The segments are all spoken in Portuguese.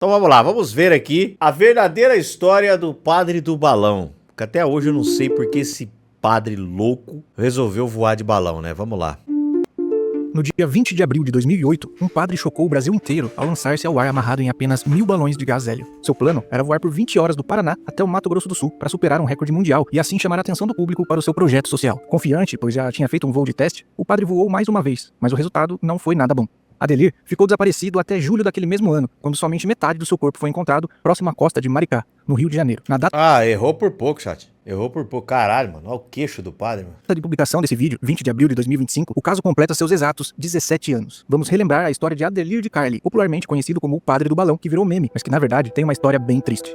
Então vamos lá, vamos ver aqui a verdadeira história do padre do balão. Porque até hoje eu não sei porque esse padre louco resolveu voar de balão, né? Vamos lá. No dia 20 de abril de 2008, um padre chocou o Brasil inteiro ao lançar-se ao ar amarrado em apenas 1.000 balões de gás hélio. Seu plano era voar por 20 horas do Paraná até o Mato Grosso do Sul para superar um recorde mundial e assim chamar a atenção do público para o seu projeto social. Confiante, pois já tinha feito um voo de teste, o padre voou mais uma vez, mas o resultado não foi nada bom. Adelir ficou desaparecido até julho daquele mesmo ano, quando somente metade do seu corpo foi encontrado próximo à costa de Maricá, no Rio de Janeiro. Na data Errou por pouco, chat. Errou por pouco. Caralho, mano. Olha o queixo do padre, mano. de publicação desse vídeo, 20 de abril de 2025, o caso completa seus exatos 17 anos. Vamos relembrar a história de Adelir de Carli, popularmente conhecido como o padre do balão, que virou meme, mas que na verdade tem uma história bem triste.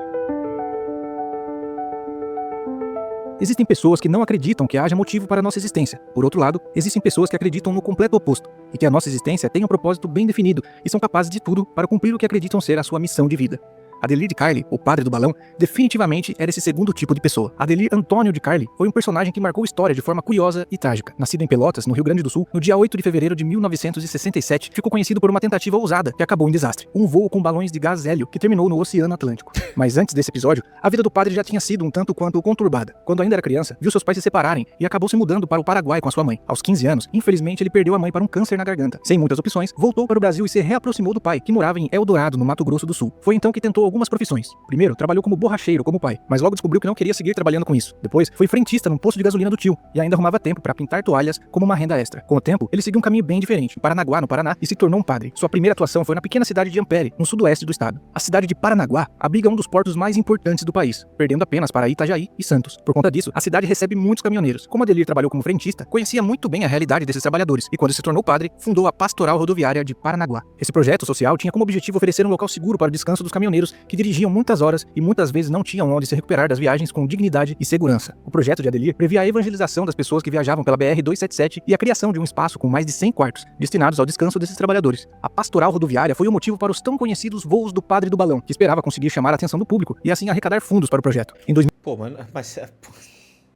Existem pessoas que não acreditam que haja motivo para a nossa existência. Por outro lado, existem pessoas que acreditam no completo oposto, e que a nossa existência tem um propósito bem definido e são capazes de tudo para cumprir o que acreditam ser a sua missão de vida. Adelir de Carli, o padre do balão, definitivamente era esse segundo tipo de pessoa. Adelir Antônio de Carli foi um personagem que marcou história de forma curiosa e trágica. Nascido em Pelotas, no Rio Grande do Sul, no dia 8 de fevereiro de 1967, ficou conhecido por uma tentativa ousada que acabou em desastre. Um voo com balões de gás hélio que terminou no Oceano Atlântico. Mas antes desse episódio, a vida do padre já tinha sido um tanto quanto conturbada. Quando ainda era criança, viu seus pais se separarem e acabou se mudando para o Paraguai com a sua mãe. Aos 15 anos, infelizmente ele perdeu a mãe para um câncer na garganta. Sem muitas opções, voltou para o Brasil e se reaproximou do pai, que morava em Eldorado, no Mato Grosso do Sul. Foi então que tentou algumas profissões. Primeiro, trabalhou como borracheiro, como pai, mas logo descobriu que não queria seguir trabalhando com isso. Depois, foi frentista num posto de gasolina do tio, e ainda arrumava tempo para pintar toalhas como uma renda extra. Com o tempo, ele seguiu um caminho bem diferente, em Paranaguá, no Paraná, e se tornou um padre. Sua primeira atuação foi na pequena cidade de Ampere, no sudoeste do estado. A cidade de Paranaguá abriga um dos portos mais importantes do país, perdendo apenas para Itajaí e Santos. Por conta disso, a cidade recebe muitos caminhoneiros. Como Adelir trabalhou como frentista, conhecia muito bem a realidade desses trabalhadores, e quando se tornou padre, fundou a Pastoral Rodoviária de Paranaguá. Esse projeto social tinha como objetivo oferecer um local seguro para o descanso dos caminhoneiros que dirigiam muitas horas e muitas vezes não tinham onde se recuperar das viagens com dignidade e segurança. O projeto de Adelir previa a evangelização das pessoas que viajavam pela BR-277 e a criação de um espaço com mais de 100 quartos, destinados ao descanso desses trabalhadores. A pastoral rodoviária foi o motivo para os tão conhecidos voos do padre do balão, que esperava conseguir chamar a atenção do público e assim arrecadar fundos para o projeto. Em Pô, mano, mas...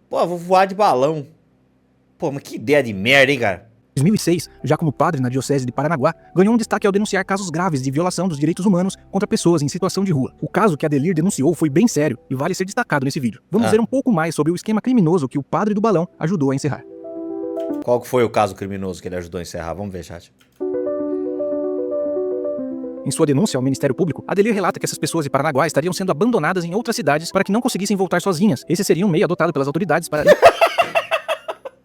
Pô, vou voar de balão. Pô, mas que ideia de merda, hein, cara? 2006, já como padre na Diocese de Paranaguá, ganhou um destaque ao denunciar casos graves de violação dos direitos humanos contra pessoas em situação de rua. O caso que Adelir denunciou foi bem sério e vale ser destacado nesse vídeo. Vamos ver um pouco mais sobre o esquema criminoso que o padre do balão ajudou a encerrar. Qual que foi o caso criminoso que ele ajudou a encerrar? Vamos ver, chat. Em sua denúncia ao Ministério Público, Adelir relata que essas pessoas de Paranaguá estariam sendo abandonadas em outras cidades para que não conseguissem voltar sozinhas. Esse seria um meio adotado pelas autoridades para...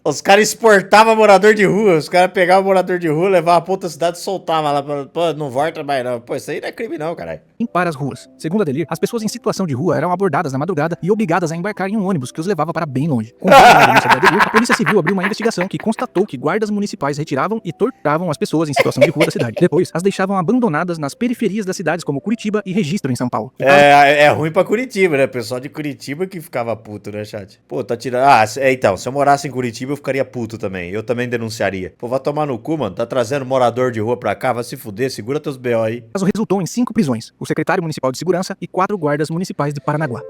Os caras exportavam morador de rua, os caras pegavam morador de rua, levavam pra outra cidade e soltavam lá. Pô, não volta mais não. Pô, isso aí não é crime não, caralho. Limpar as ruas. Segundo Adelir, as pessoas em situação de rua eram abordadas na madrugada e obrigadas a embarcar em um ônibus que os levava para bem longe. Com base na denúncia de Adelir, a Polícia Civil abriu uma investigação que constatou que guardas municipais retiravam e torturavam as pessoas em situação de rua da cidade. Depois, as deixavam abandonadas nas periferias das cidades como Curitiba e Registro em São Paulo. É ruim pra Curitiba, né? O pessoal de Curitiba que ficava puto, né, chat? Pô, tá tirando... então, se eu morasse em Curitiba eu ficaria puto também. Eu também denunciaria. Pô, vai tomar no cu, mano. Tá trazendo morador de rua pra cá, vai se fuder, segura teus B.O. aí. O caso resultou em 5 prisões, o secretário municipal de segurança e 4 guardas municipais de Paranaguá.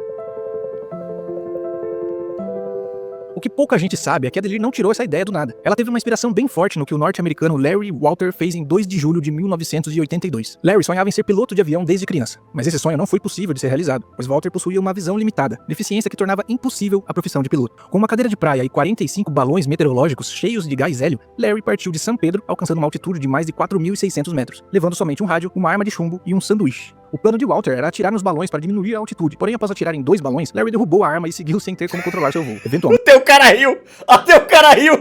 O que pouca gente sabe é que Adelir não tirou essa ideia do nada. Ela teve uma inspiração bem forte no que o norte-americano Larry Walter fez em 2 de julho de 1982. Larry sonhava em ser piloto de avião desde criança, mas esse sonho não foi possível de ser realizado, pois Walter possuía uma visão limitada, deficiência que tornava impossível a profissão de piloto. Com uma cadeira de praia e 45 balões meteorológicos cheios de gás hélio, Larry partiu de São Pedro, alcançando uma altitude de mais de 4.600 metros, levando somente um rádio, uma arma de chumbo e um sanduíche. O plano de Walter era atirar nos balões para diminuir a altitude, porém após atirar em 2 balões, Larry derrubou a arma e seguiu sem ter como controlar seu voo. Eventualmente... Até o cara riu! Até o cara riu!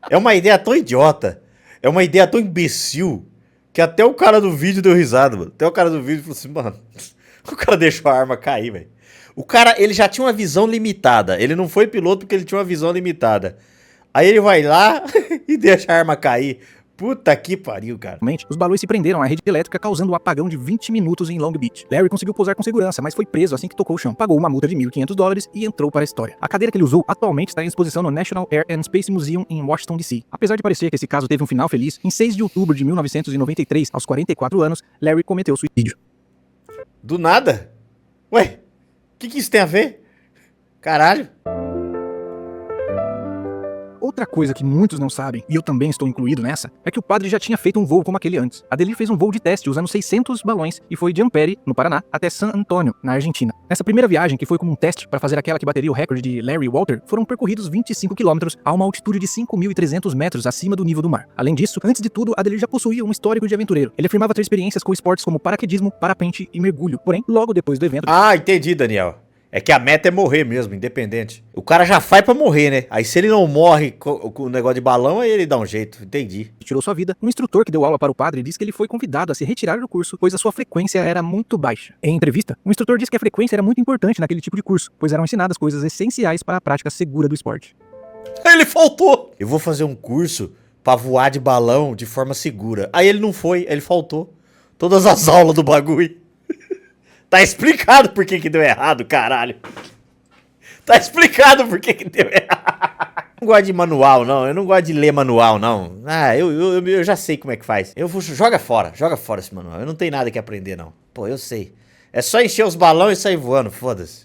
É uma ideia tão idiota, é uma ideia tão imbecil, que até o cara do vídeo deu risada, mano. Até o cara do vídeo falou assim, mano, o cara deixou a arma cair, velho. O cara, ele já tinha uma visão limitada, ele não foi piloto porque ele tinha uma visão limitada. Aí ele vai lá e deixa a arma cair. Puta que pariu, cara. Os balões se prenderam à rede elétrica, causando um apagão de 20 minutos em Long Beach. Larry conseguiu pousar com segurança, mas foi preso assim que tocou o chão. Pagou uma multa de $1.500 e entrou para a história. A cadeira que ele usou atualmente está em exposição no National Air and Space Museum em Washington, D.C. Apesar de parecer que esse caso teve um final feliz, em 6 de outubro de 1993, aos 44 anos, Larry cometeu suicídio. Do nada? Ué, o que isso tem a ver? Caralho. Outra coisa que muitos não sabem, e eu também estou incluído nessa, é que o padre já tinha feito um voo como aquele antes. Adelir fez um voo de teste usando 600 balões e foi de Ampere, no Paraná, até San Antônio, na Argentina. Nessa primeira viagem, que foi como um teste para fazer aquela que bateria o recorde de Larry Walter, foram percorridos 25 quilômetros a uma altitude de 5.300 metros acima do nível do mar. Além disso, antes de tudo, Adelir já possuía um histórico de aventureiro. Ele afirmava ter experiências com esportes como paraquedismo, parapente e mergulho. Porém, logo depois do evento... Ah, entendi, Daniel. É que a meta é morrer mesmo, independente. O cara já faz pra morrer, né? Aí se ele não morre com o negócio de balão, aí ele dá um jeito. Entendi. Tirou sua vida, um instrutor que deu aula para o padre disse que ele foi convidado a se retirar do curso, pois a sua frequência era muito baixa. Em entrevista, o instrutor disse que a frequência era muito importante naquele tipo de curso, pois eram ensinadas coisas essenciais para a prática segura do esporte. Ele faltou. Eu vou fazer um curso pra voar de balão de forma segura. Aí ele não foi, ele faltou. Todas as aulas do bagulho. Tá explicado por que deu errado, caralho. Tá explicado por que deu errado. Não gosto de manual, não. Eu não gosto de ler manual, não. Ah, eu já sei como é que faz. Joga fora esse manual. Eu não tenho nada que aprender, não. Pô, eu sei. É só encher os balões e sair voando, foda-se.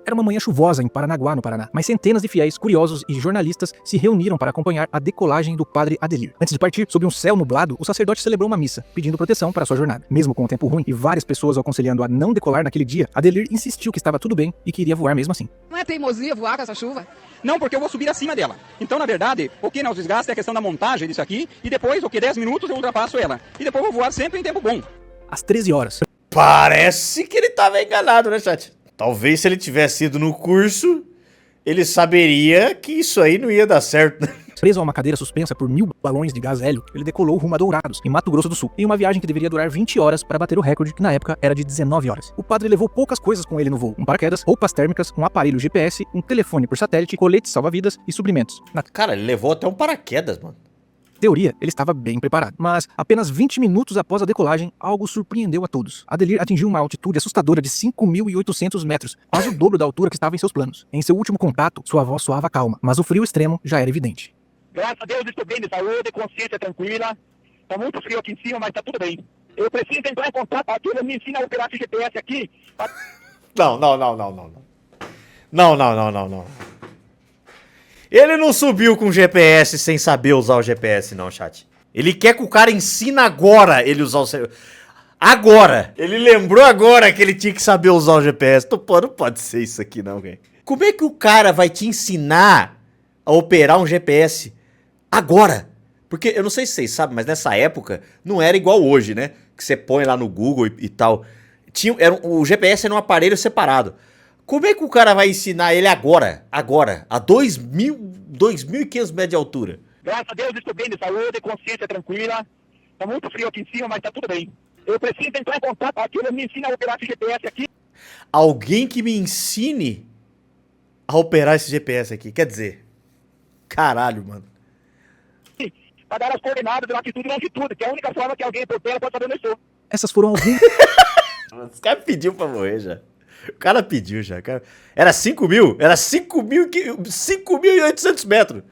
Era uma manhã chuvosa em Paranaguá, no Paraná, mas centenas de fiéis, curiosos e jornalistas se reuniram para acompanhar a decolagem do padre Adelir. Antes de partir, sob um céu nublado, o sacerdote celebrou uma missa, pedindo proteção para sua jornada. Mesmo com o tempo ruim e várias pessoas o aconselhando a não decolar naquele dia, Adelir insistiu que estava tudo bem e queria voar mesmo assim. Não é teimosia voar com essa chuva? Não, porque eu vou subir acima dela. Então, na verdade, o que nos desgasta é a questão da montagem disso aqui, e depois, 10 minutos eu ultrapasso ela. E depois eu vou voar sempre em tempo bom. Às 13 horas. Parece que ele tava enganado, né, chat? Talvez se ele tivesse ido no curso, ele saberia que isso aí não ia dar certo, né? Preso a uma cadeira suspensa por 1.000 balões de gás hélio, ele decolou rumo a Dourados, em Mato Grosso do Sul, em uma viagem que deveria durar 20 horas para bater o recorde, que na época era de 19 horas. O padre levou poucas coisas com ele no voo: um paraquedas, roupas térmicas, um aparelho GPS, um telefone por satélite, coletes salva-vidas e suprimentos. Na Cara, ele levou até um paraquedas, mano. teoria, ele estava bem preparado. Mas, apenas 20 minutos após a decolagem, algo surpreendeu a todos. Adelir atingiu uma altitude assustadora de 5.800 metros, quase o dobro da altura que estava em seus planos. Em seu último contato, sua voz soava calma, mas o frio extremo já era evidente. Graças a Deus estou bem de saúde, consciência tranquila. Tá muito frio aqui em cima, mas tá tudo bem. Eu preciso entrar em contato, Arthur, me ensina a operar esse GPS aqui. Não. Ele não subiu com GPS sem saber usar o GPS, não, chat. Ele quer que o cara ensina agora ele usar o... Agora! Ele lembrou agora que ele tinha que saber usar o GPS. Pô, não pode ser isso aqui, não, velho. Como é que o cara vai te ensinar a operar um GPS agora? Porque eu não sei se vocês sabem, mas nessa época não era igual hoje, né? Que você põe lá no Google e tal. O GPS era um aparelho separado. Como é que o cara vai ensinar ele agora, a 2.500 metros de altura? Graças a Deus estou bem de saúde, consciência tranquila. Tá muito frio aqui em cima, mas tá tudo bem. Eu preciso entrar em contato, Arthur, me ensina a operar esse GPS aqui. Alguém que me ensine a operar esse GPS aqui. Quer dizer, caralho, mano. Para dar as coordenadas de latitude e longitude, que é a única forma que alguém por terra pode saber onde eu estou. Essas foram algumas... Os caras pediu pra morrer já. O cara pediu já. Era 5 mil? Era 5.800 metros.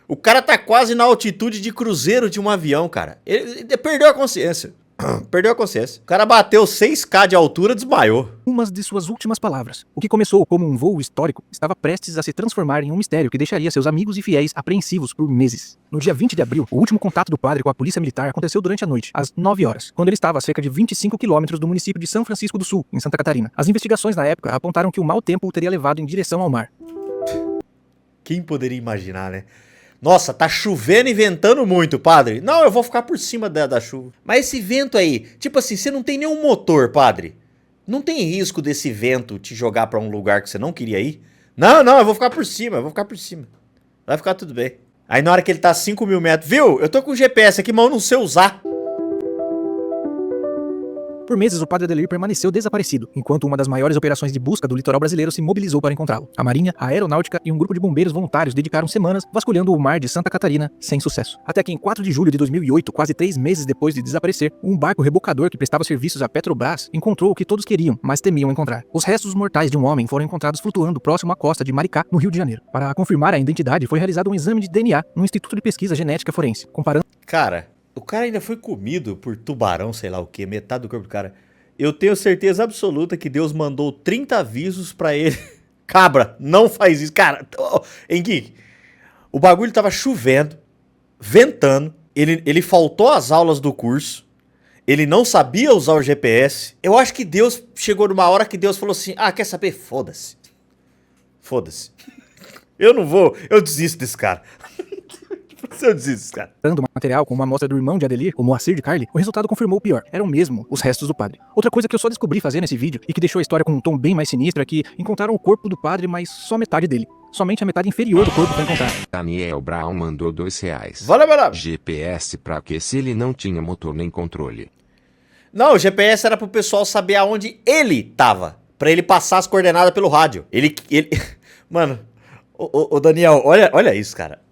O cara tá quase na altitude de cruzeiro de um avião, cara. Ele perdeu a consciência. Perdeu a consciência. O cara bateu 6K de altura e desmaiou. Umas de suas últimas palavras. O que começou como um voo histórico estava prestes a se transformar em um mistério que deixaria seus amigos e fiéis apreensivos por meses. No dia 20 de abril, o último contato do padre com a polícia militar aconteceu durante a noite, às 9 horas, quando ele estava a cerca de 25 quilômetros do município de São Francisco do Sul, em Santa Catarina. As investigações na época apontaram que o mau tempo o teria levado em direção ao mar. Quem poderia imaginar, né? Nossa, tá chovendo e ventando muito, padre. Não, eu vou ficar por cima da chuva. Mas esse vento aí, tipo assim, você não tem nenhum motor, padre. Não tem risco desse vento te jogar pra um lugar que você não queria ir? Não, eu vou ficar por cima, Vai ficar tudo bem. Aí na hora que ele tá a 5.000 metros, viu? Eu tô com o GPS aqui, mas eu não sei usar. Por meses, o padre Adelir permaneceu desaparecido, enquanto uma das maiores operações de busca do litoral brasileiro se mobilizou para encontrá-lo. A Marinha, a Aeronáutica e um grupo de bombeiros voluntários dedicaram semanas vasculhando o mar de Santa Catarina sem sucesso. Até que em 4 de julho de 2008, quase 3 meses depois de desaparecer, um barco rebocador que prestava serviços à Petrobras encontrou o que todos queriam, mas temiam encontrar. Os restos mortais de um homem foram encontrados flutuando próximo à costa de Maricá, no Rio de Janeiro. Para confirmar a identidade, foi realizado um exame de DNA no Instituto de Pesquisa Genética Forense, comparando... Cara, o cara ainda foi comido por tubarão, sei lá o que, metade do corpo do cara. Eu tenho certeza absoluta que Deus mandou 30 avisos pra ele Cabra, não faz isso. Cara, Henrique, o bagulho tava chovendo, ventando, ele faltou às aulas do curso, ele não sabia usar o GPS. Eu acho que Deus chegou numa hora que Deus falou assim, quer saber? Foda-se. Foda-se. Eu não vou, eu desisto desse cara. Eu desisto desse cara. Dando material com uma amostra do irmão de Adelir, o Moacir de Carli, o resultado confirmou o pior. Eram mesmo os restos do padre. Outra coisa que eu só descobri fazer nesse vídeo e que deixou a história com um tom bem mais sinistro é que encontraram o corpo do padre, mas só metade dele. Somente a metade inferior do corpo foi encontrada. Daniel Brown mandou R$2. Valeu. GPS pra que se ele não tinha motor nem controle? Não, o GPS era pro pessoal saber aonde ele tava. Pra ele passar as coordenadas pelo rádio. Ele... Mano, ô Daniel, olha isso, cara.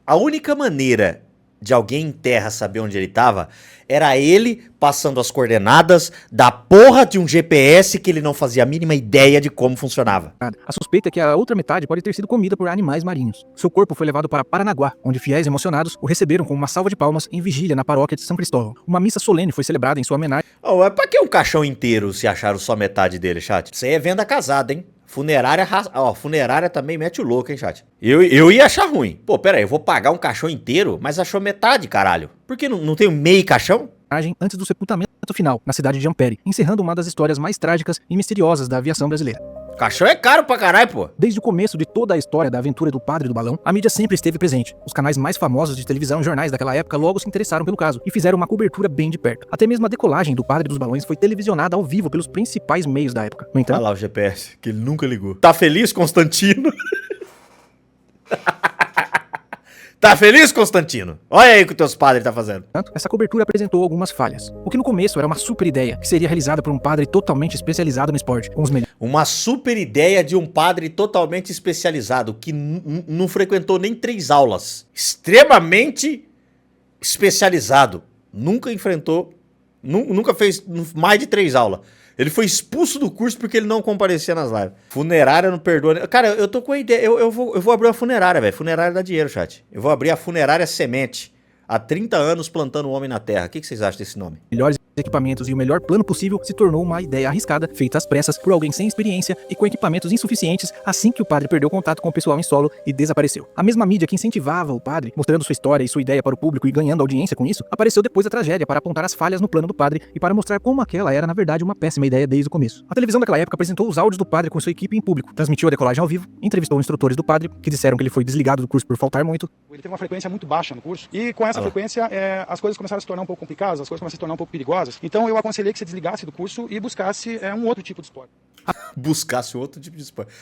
A única maneira de alguém em terra saber onde ele tava era ele passando as coordenadas da porra de um GPS que ele não fazia a mínima ideia de como funcionava. A suspeita é que a outra metade pode ter sido comida por animais marinhos. Seu corpo foi levado para Paranaguá, onde fiéis emocionados o receberam com uma salva de palmas em vigília na paróquia de São Cristóvão. Uma missa solene foi celebrada em sua homenagem. Pra que um caixão inteiro se acharam só metade dele, chat? Isso aí é venda casada, hein? Funerária também mete o louco, hein, chat? Eu ia achar ruim. Pô, pera aí, eu vou pagar um caixão inteiro, mas achou metade, caralho. Por que não tem meio caixão? Antes do sepultamento final, na cidade de Ampere, encerrando uma das histórias mais trágicas e misteriosas da aviação brasileira. Caixão é caro pra caralho, pô. Desde o começo de toda a história da aventura do padre do balão, a mídia sempre esteve presente. Os canais mais famosos de televisão e jornais daquela época logo se interessaram pelo caso e fizeram uma cobertura bem de perto. Até mesmo a decolagem do padre dos balões foi televisionada ao vivo pelos principais meios da época. No entanto, olha lá o GPS, que ele nunca ligou. Tá feliz, Constantino? Tá feliz, Constantino? Olha aí o que teus padres tá fazendo. Essa cobertura apresentou algumas falhas. O que no começo era uma super ideia, que seria realizada por um padre totalmente especializado no esporte, com os melhores. Uma super ideia de um padre totalmente especializado, que não frequentou nem 3 aulas. Extremamente especializado. Nunca enfrentou, nunca fez mais de 3 aulas. Ele foi expulso do curso porque ele não comparecia nas lives. Funerária não perdoa. Cara, eu tô com a ideia. Eu vou abrir uma funerária, velho. Funerária dá dinheiro, chat. Eu vou abrir a funerária Semente. Há 30 anos plantando o homem na terra. O que vocês acham desse nome? Melhores equipamentos e o melhor plano possível se tornou uma ideia arriscada, feita às pressas por alguém sem experiência e com equipamentos insuficientes assim que o padre perdeu contato com o pessoal em solo e desapareceu. A mesma mídia que incentivava o padre, mostrando sua história e sua ideia para o público e ganhando audiência com isso, apareceu depois da tragédia para apontar as falhas no plano do padre e para mostrar como aquela era, na verdade, uma péssima ideia desde o começo. A televisão daquela época apresentou os áudios do padre com sua equipe em público, transmitiu a decolagem ao vivo, entrevistou instrutores do padre, que disseram que ele foi desligado do curso por faltar muito. Ele teve uma frequência muito baixa no curso e com essa frequência as coisas começaram a se tornar um pouco complicadas, as coisas começaram a se tornar um pouco perigosas. Então eu aconselhei que você desligasse do curso e buscasse um outro tipo de esporte. Buscasse outro tipo de esporte.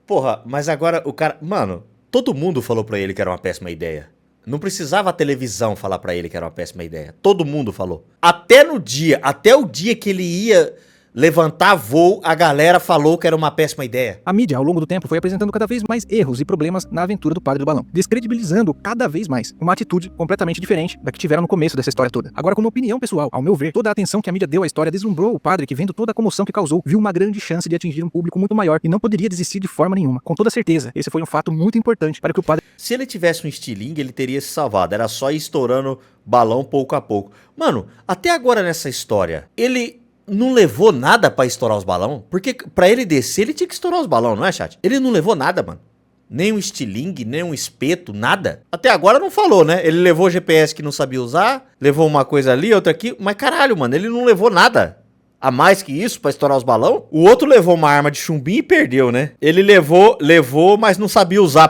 Porra, mas agora o cara... Mano, todo mundo falou pra ele que era uma péssima ideia. Não precisava a televisão falar pra ele que era uma péssima ideia. Todo mundo falou. Até o dia que ele ia levantar voo, a galera falou que era uma péssima ideia. A mídia, ao longo do tempo, foi apresentando cada vez mais erros e problemas na aventura do padre do balão, descredibilizando cada vez mais uma atitude completamente diferente da que tiveram no começo dessa história toda. Agora, como opinião pessoal, ao meu ver, toda a atenção que a mídia deu à história deslumbrou o padre que, vendo toda a comoção que causou, viu uma grande chance de atingir um público muito maior e não poderia desistir de forma nenhuma. Com toda certeza, esse foi um fato muito importante para que o padre... Se ele tivesse um estilingue, ele teria se salvado. Era só ir estourando balão pouco a pouco. Mano, até agora nessa história, ele... não levou nada pra estourar os balões? Porque pra ele descer, ele tinha que estourar os balões, não é, chat? Ele não levou nada, mano. Nem um estilingue, nem um espeto, nada. Até agora não falou, né? Ele levou GPS que não sabia usar, levou uma coisa ali, outra aqui. Mas caralho, mano, ele não levou nada a mais que isso pra estourar os balões. O outro levou uma arma de chumbinho e perdeu, né? Ele levou, mas não sabia usar.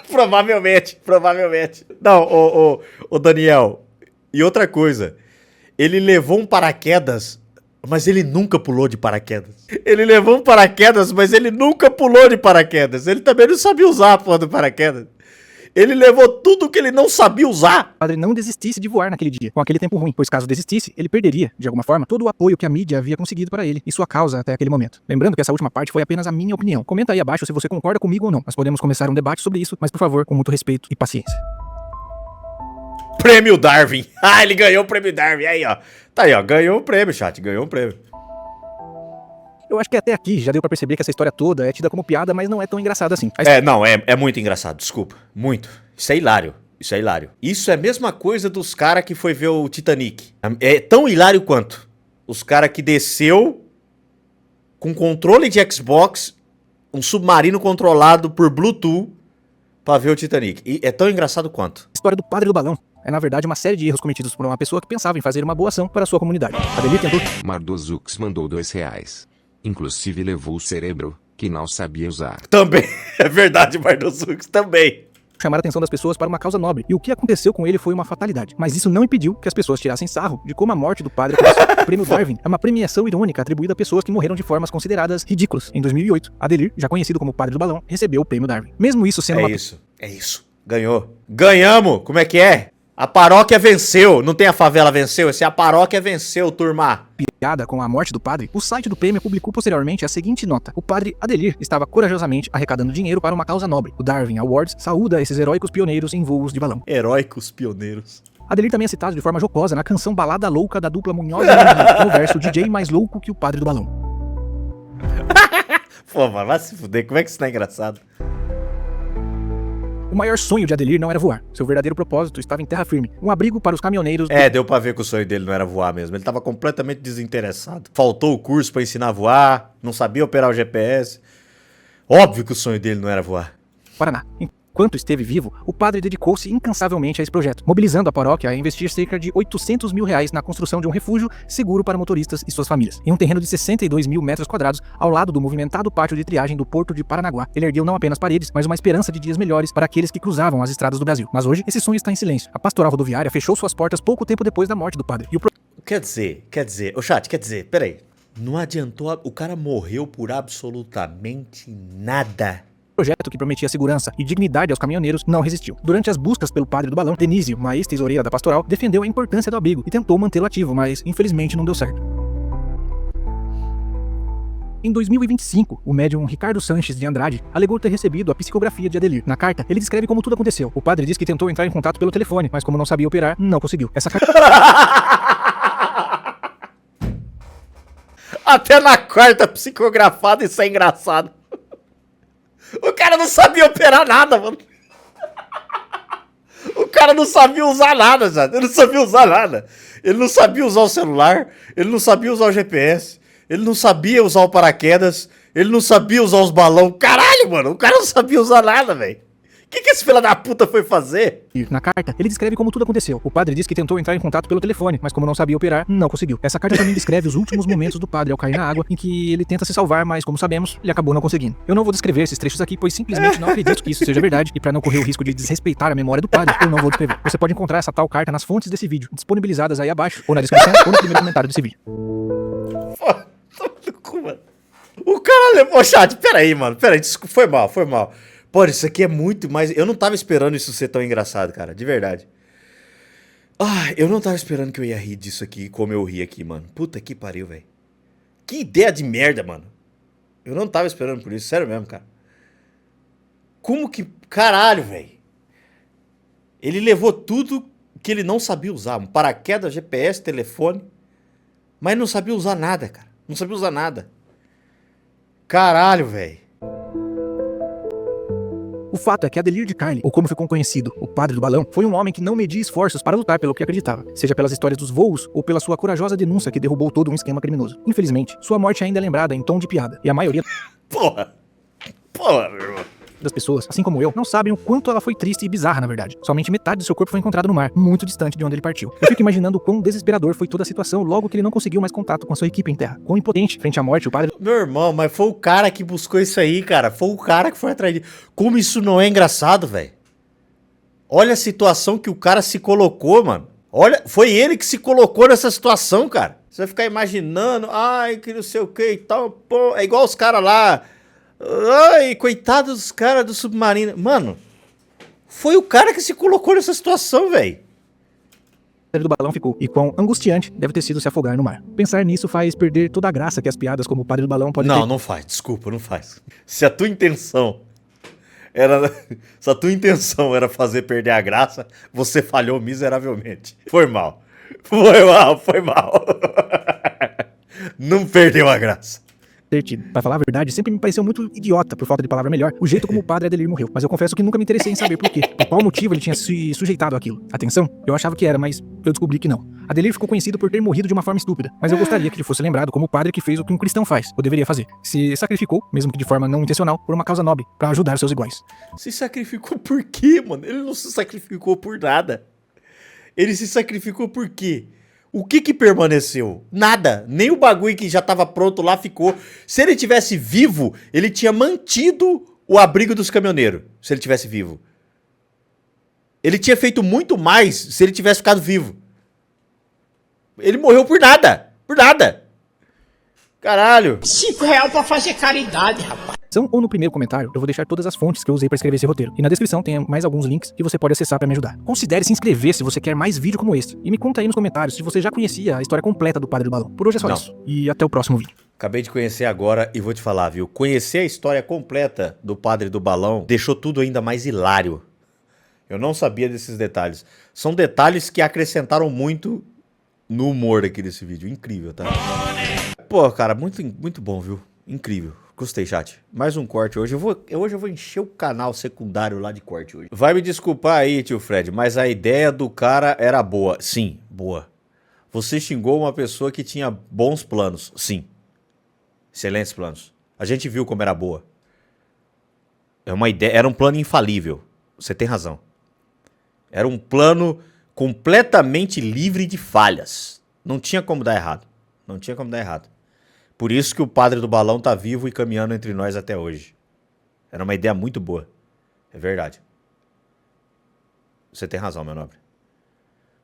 Provavelmente. Não, ô Daniel. E outra coisa. Ele levou um paraquedas... mas ele nunca pulou de paraquedas. Ele levou um paraquedas, mas ele nunca pulou de paraquedas. Ele também não sabia usar a porra do paraquedas. Ele levou tudo que ele não sabia usar. O padre não desistisse de voar naquele dia, com aquele tempo ruim, pois caso desistisse, ele perderia, de alguma forma, todo o apoio que a mídia havia conseguido para ele e sua causa até aquele momento. Lembrando que essa última parte foi apenas a minha opinião. Comenta aí abaixo se você concorda comigo ou não. Nós podemos começar um debate sobre isso, mas por favor, com muito respeito e paciência. Prêmio Darwin. Ah, ele ganhou o prêmio Darwin. Aí, ó. Tá aí, ó. Ganhou o prêmio, chat. Ganhou o prêmio. Eu acho que até aqui já deu pra perceber que essa história toda é tida como piada, mas não é tão engraçada assim. É muito engraçado. Desculpa. Muito. Isso é hilário. Isso é a mesma coisa dos caras que foi ver o Titanic. É tão hilário quanto. Os caras que desceu com controle de Xbox, um submarino controlado por Bluetooth pra ver o Titanic. E é tão engraçado quanto. A história do Padre do Balão é, na verdade, uma série de erros cometidos por uma pessoa que pensava em fazer uma boa ação para a sua comunidade. Adelir tentou Mardozux mandou R$2. Inclusive levou o cérebro, que não sabia usar. Também. É verdade, Mardozux, também. chamar a atenção das pessoas para uma causa nobre, e o que aconteceu com ele foi uma fatalidade. Mas isso não impediu que as pessoas tirassem sarro de como a morte do padre aconteceu. O prêmio Darwin é uma premiação irônica atribuída a pessoas que morreram de formas consideradas ridículas. Em 2008, Adelir, já conhecido como Padre do Balão, recebeu o prêmio Darwin. Mesmo isso sendo É isso. Ganhou. Ganhamos! Como é que é? A paróquia venceu. Não tem a favela venceu, esse é a paróquia venceu, turma. piada com a morte do padre, o site do prêmio publicou posteriormente a seguinte nota: o padre Adelir estava corajosamente arrecadando dinheiro para uma causa nobre. O Darwin Awards saúda esses heróicos pioneiros em voos de balão. Heróicos pioneiros. Adelir também é citado de forma jocosa na canção Balada Louca da dupla Munhoz e Mendes, no verso DJ mais louco que o padre do balão. Pô, mano, vai se fuder, como é que isso tá engraçado? O maior sonho de Adelir não era voar. Seu verdadeiro propósito estava em terra firme, um abrigo para os caminhoneiros. Deu pra ver que o sonho dele não era voar mesmo. Ele tava completamente desinteressado. Faltou o curso pra ensinar a voar, não sabia operar o GPS. Óbvio que o sonho dele não era voar. Paraná. Enquanto esteve vivo, o padre dedicou-se incansavelmente a esse projeto, mobilizando a paróquia a investir cerca de R$800 mil na construção de um refúgio seguro para motoristas e suas famílias. Em um terreno de 62 mil metros quadrados, ao lado do movimentado pátio de triagem do Porto de Paranaguá, ele ergueu não apenas paredes, mas uma esperança de dias melhores para aqueles que cruzavam as estradas do Brasil. Mas hoje, esse sonho está em silêncio. A pastoral rodoviária fechou suas portas pouco tempo depois da morte do padre. E o Quer dizer, peraí. Não adiantou, o cara morreu por absolutamente nada. projeto que prometia segurança e dignidade aos caminhoneiros não resistiu. Durante as buscas pelo padre do balão, Denise, uma ex-tesoureira da pastoral, defendeu a importância do abrigo e tentou mantê-lo ativo, mas infelizmente não deu certo. Em 2025, o médium Ricardo Sanches de Andrade alegou ter recebido a psicografia de Adelir. Na carta, ele descreve como tudo aconteceu. O padre diz que tentou entrar em contato pelo telefone, mas como não sabia operar, não conseguiu. Essa carta... Até na quarta psicografada isso é engraçado. O cara não sabia operar nada, mano. O cara não sabia usar nada, já. Ele não sabia usar nada. Ele não sabia usar o celular. Ele não sabia usar o GPS. Ele não sabia usar o paraquedas. Ele não sabia usar os balões. Caralho, mano. O cara não sabia usar nada, velho. O que esse filho da puta foi fazer? Na carta, ele descreve como tudo aconteceu. O padre diz que tentou entrar em contato pelo telefone, mas como não sabia operar, não conseguiu. Essa carta também descreve os últimos momentos do padre ao cair na água, em que ele tenta se salvar, mas como sabemos, ele acabou não conseguindo. Eu não vou descrever esses trechos aqui, pois simplesmente não acredito que isso seja verdade, e para não correr o risco de desrespeitar a memória do padre, eu não vou descrever. Você pode encontrar essa tal carta nas fontes desse vídeo, disponibilizadas aí abaixo, ou na descrição, ou no primeiro comentário desse vídeo. O cara levou... Ô, chat, peraí, mano. Peraí, desculpa, foi mal. Pô, isso aqui é muito mais... Eu não tava esperando isso ser tão engraçado, cara. De verdade. Eu não tava esperando que eu ia rir disso aqui como eu ri aqui, mano. Puta que pariu, velho. Que ideia de merda, mano. Eu não tava esperando por isso. Sério mesmo, cara. Como que... Caralho, velho. Ele levou tudo que ele não sabia usar. Um paraquedas, GPS, telefone. Mas não sabia usar nada, cara. Não sabia usar nada. Caralho, velho. O fato é que Adelir de Carli, ou como ficou conhecido, o padre do balão, foi um homem que não media esforços para lutar pelo que acreditava, seja pelas histórias dos voos ou pela sua corajosa denúncia que derrubou todo um esquema criminoso. Infelizmente, sua morte ainda é lembrada em tom de piada, e a maioria Porra, meu irmão. das pessoas, assim como eu, não sabem o quanto ela foi triste e bizarra, na verdade. Somente metade do seu corpo foi encontrado no mar, muito distante de onde ele partiu. Eu fico imaginando o quão desesperador foi toda a situação logo que ele não conseguiu mais contato com a sua equipe em terra. Quão impotente, frente à morte, o padre... Meu irmão, mas foi o cara que buscou isso aí, cara. Foi o cara que foi atrás de... Como isso não é engraçado, velho? Olha a situação que o cara se colocou, mano. Olha, foi ele que se colocou nessa situação, cara. Você vai ficar imaginando, que não sei o que e tal. Pô, é igual os caras lá... coitado dos caras do submarino. Mano, foi o cara que se colocou nessa situação, velho. do balão ficou, e quão angustiante deve ter sido se afogar no mar. Pensar nisso faz perder toda a graça que as piadas como o padre do balão podem ter. Não faz, desculpa, não faz. Se a tua intenção era fazer perder a graça, você falhou miseravelmente. Foi mal. Não perdeu a graça. Ter tido. Pra falar a verdade, sempre me pareceu muito idiota, por falta de palavra melhor, o jeito como o padre Adelir morreu. Mas eu confesso que nunca me interessei em saber por quê. Por qual motivo ele tinha se sujeitado àquilo. Atenção, eu achava que era, mas eu descobri que não. Adelir ficou conhecido por ter morrido de uma forma estúpida, mas eu gostaria que ele fosse lembrado como o padre que fez o que um cristão faz, ou deveria fazer. Se sacrificou, mesmo que de forma não intencional, por uma causa nobre, para ajudar seus iguais. Se sacrificou por quê, mano? Ele não se sacrificou por nada. Ele se sacrificou por quê? O que permaneceu? Nada. Nem o bagulho que já tava pronto lá ficou. Se ele tivesse vivo, ele tinha mantido o abrigo dos caminhoneiros. Se ele tivesse vivo. Ele tinha feito muito mais se ele tivesse ficado vivo. Ele morreu por nada. Por nada. Caralho. R$5 pra fazer caridade, rapaz. Ou no primeiro comentário, eu vou deixar todas as fontes que eu usei para escrever esse roteiro. E na descrição tem mais alguns links que você pode acessar para me ajudar. Considere se inscrever se você quer mais vídeo como este. E me conta aí nos comentários se você já conhecia a história completa do Padre do Balão. Por hoje é só isso. E até o próximo vídeo. Acabei de conhecer agora e vou te falar, viu? Conhecer a história completa do Padre do Balão deixou tudo ainda mais hilário. Eu não sabia desses detalhes. São detalhes que acrescentaram muito no humor aqui desse vídeo. Incrível, tá? Pô, cara, muito bom, viu? Incrível. Gostei, chat. Mais um corte hoje. Hoje eu vou encher o canal secundário lá de corte hoje. Vai me desculpar aí, tio Fred, mas a ideia do cara era boa. Sim, boa. Você xingou uma pessoa que tinha bons planos. Sim. Excelentes planos. A gente viu como era boa. É uma ideia, era um plano infalível. Você tem razão. Era um plano completamente livre de falhas. Não tinha como dar errado. Não tinha como dar errado. Por isso que o Padre do Balão tá vivo e caminhando entre nós até hoje. Era uma ideia muito boa. É verdade. Você tem razão, meu nobre.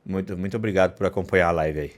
Muito obrigado por acompanhar a live aí.